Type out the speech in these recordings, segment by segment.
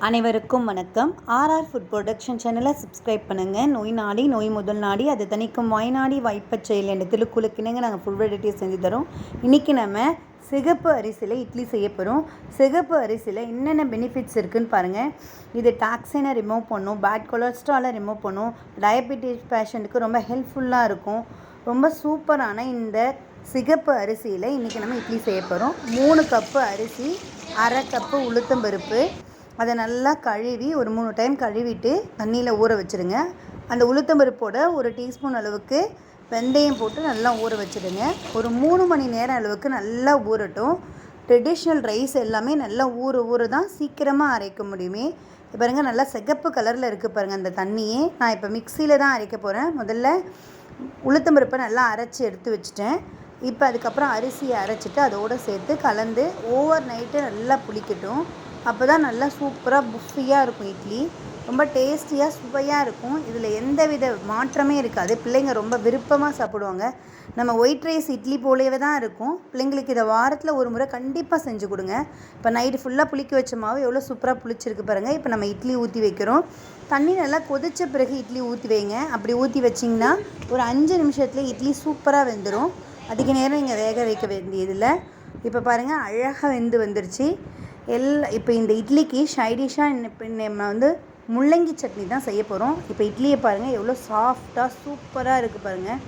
அனைவருக்கும் வணக்கம். RR food production சேனலை சப்ஸ்கிரைப் பண்ணுங்கள். நோய் நாடி நோய் முதல் நாடி அது தணிக்கும் வாய்நாடி வாய்ப்பச் செயல் என்ற திருக்குழுக்கினங்க நாங்கள் ஃபுல் வெரைட்டிஸ் செஞ்சு தரோம். இன்றைக்கி நம்ம சிகப்பு அரிசியில் இட்லி செய்ய போகிறோம். சிகப்பு அரிசியில் என்னென்ன பெனிஃபிட்ஸ் இருக்குதுன்னு பாருங்கள். இது டாக்ஸினை ரிமூவ் பண்ணும், பேட் கொலஸ்ட்ராலை ரிமூவ் பண்ணும், டயபெட்டிஸ் பேஷண்ட்டுக்கு ரொம்ப ஹெல்ப்ஃபுல்லாக இருக்கும். ரொம்ப சூப்பரான இந்த சிகப்பு அரிசியில் இன்றைக்கி நம்ம இட்லி செய்ய போகிறோம். 3 கப்பு அரிசி, அரை கப்பு உளுத்தம்பருப்பு, அதை நல்லா கழுவி ஒரு 3 டைம் கழுவிட்டு தண்ணியில் ஊற வச்சுருங்க. அந்த உளுத்தம்பருப்போட ஒரு டீஸ்பூன் அளவுக்கு வெந்தயம் போட்டு நல்லா ஊற வச்சுடுங்க. ஒரு 3 மணி நேரம் அளவுக்கு நல்லா ஊறட்டும். ட்ரெடிஷ்னல் ரைஸ் எல்லாமே நல்லா ஊற தான் சீக்கிரமாக அரைக்க முடியுமே. பாருங்கள், நல்லா சிகப்பு கலரில் இருக்குது பாருங்கள் அந்த தண்ணியே. நான் இப்போ மிக்சியில் தான் அரைக்க போகிறேன். முதல்ல உளுத்தம்பருப்பை நல்லா அரைச்சி எடுத்து வச்சுட்டேன். இப்போ அதுக்கப்புறம் அரிசியை அரைச்சிட்டு அதோடு சேர்த்து கலந்து ஓவர் நைட்டு நல்லா புளிக்கட்டும். அப்போ தான் நல்லா சூப்பராக புஃபியாக இருக்கும் இட்லி. ரொம்ப டேஸ்டியாக சுவையாக இருக்கும். இதில் எந்த வித மாற்றமே இருக்காது. பிள்ளைங்க ரொம்ப விருப்பமாக சாப்பிடுவாங்க. நம்ம ஒயிட் ரைஸ் இட்லி போலவே தான் இருக்கும். பிள்ளைங்களுக்கு இதை வாரத்தில் ஒரு முறை கண்டிப்பாக செஞ்சு கொடுங்க. இப்போ நைட்டு ஃபுல்லாக புளிக்க வச்ச மாவு எவ்வளோ சூப்பராக புளிச்சிருக்கு பாருங்கள். இப்போ நம்ம இட்லி ஊற்றி வைக்கிறோம். தண்ணி நல்லா கொதித்த பிறகு இட்லி ஊற்றி வைங்க. அப்படி ஊற்றி வச்சிங்கன்னா ஒரு 5 நிமிஷத்தில் இட்லி சூப்பராக வெந்துடும். அதிக நேரம் நீங்கள் வேக வைக்க வேண்டியதில்லை. இப்போ பாருங்கள், அழகாக வந்துருச்சு. இப்போ இந்த இட்லிக்கு சைடிஷாக இப்போ நம்ம முள்ளங்கி சட்னி தான் செய்ய போகிறோம். இப்போ இட்லியை பாருங்கள் எவ்வளோ சாஃப்டாக சூப்பராக இருக்குது பாருங்கள்.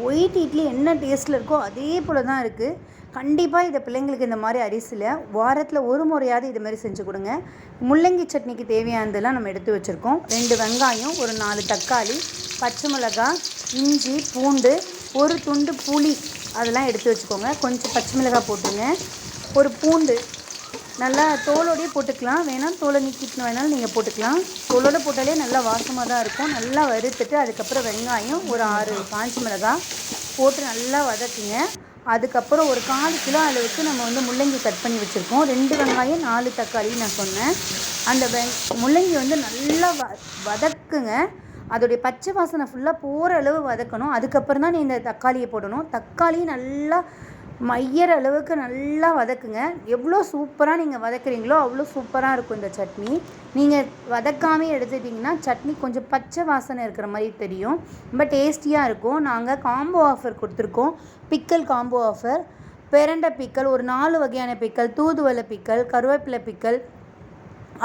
ஒயிட் இட்லி என்ன டேஸ்ட்டில் இருக்கோ அதே போல் தான் இருக்குது. கண்டிப்பாக இதை பிள்ளைங்களுக்கு இந்த மாதிரி அரிசியில் வாரத்தில் ஒரு முறையாவது இது மாதிரி செஞ்சு கொடுங்க. முள்ளங்கி சட்னிக்கு தேவையானதெல்லாம் நம்ம எடுத்து வச்சுருக்கோம். 2 வெங்காயம், ஒரு 4 தக்காளி, பச்சை மிளகாய், இஞ்சி, பூண்டு, ஒரு துண்டு புளி அதெல்லாம் எடுத்து வச்சுக்கோங்க. கொஞ்சம் பச்சை மிளகாய் போட்டுருங்க. ஒரு பூண்டு நல்லா தோலோடையே போட்டுக்கலாம், வேணால் தோலை நீக்கிட்டு வேணாலும் நீங்கள் போட்டுக்கலாம். தோலோடு போட்டாலே நல்லா வாசமாக தான் இருக்கும். நல்லா வறுத்துட்டு அதுக்கப்புறம் வெங்காயம், ஒரு 6 காஞ்ச மிளகாய் போட்டு நல்லா வதக்குங்க. அதுக்கப்புறம் ஒரு 1/4 கிலோ அளவுக்கு நம்ம முள்ளங்கி கட் பண்ணி வச்சுருக்கோம். 2 வெங்காயம் 4 தக்காளி நான் சொன்னேன். அந்த முள்ளங்கி நல்லா வதக்குங்க. அதோடைய பச்சை வாசனை ஃபுல்லாக போகிற அளவு வதக்கணும். அதுக்கப்புறம் தான் இந்த தக்காளியை போடணும். தக்காளி நல்லா மையிற அளவுக்கு நல்லா வதக்குங்க. எவ்வளோ சூப்பராக நீங்கள் வதக்குறீங்களோ அவ்வளோ சூப்பராக இருக்கும் இந்த சட்னி. நீங்கள் வதக்காமே எடுத்துட்டிங்கன்னா சட்னி கொஞ்சம் பச்சை வாசனை இருக்கிற மாதிரி தெரியும். ரொம்ப டேஸ்டியாக இருக்கும். நாங்கள் காம்போ ஆஃபர் கொடுத்துருக்கோம். பிக்கல் காம்போ ஆஃபர், பிரண்டை பிக்கல், ஒரு 4 வகையான பிக்கல், தூதுவளை பிக்கல், கருவேப்பிலை பிக்கல்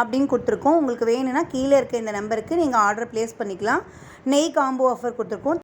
அப்படின்னு கொடுத்துருக்கோம். உங்களுக்கு வேணும்னா கீழே இருக்க இந்த நம்பருக்கு நீங்கள் ஆர்டர் ப்ளேஸ் பண்ணிக்கலாம். நெய் காம்போ ஆஃபர் கொடுத்துருக்கோம்.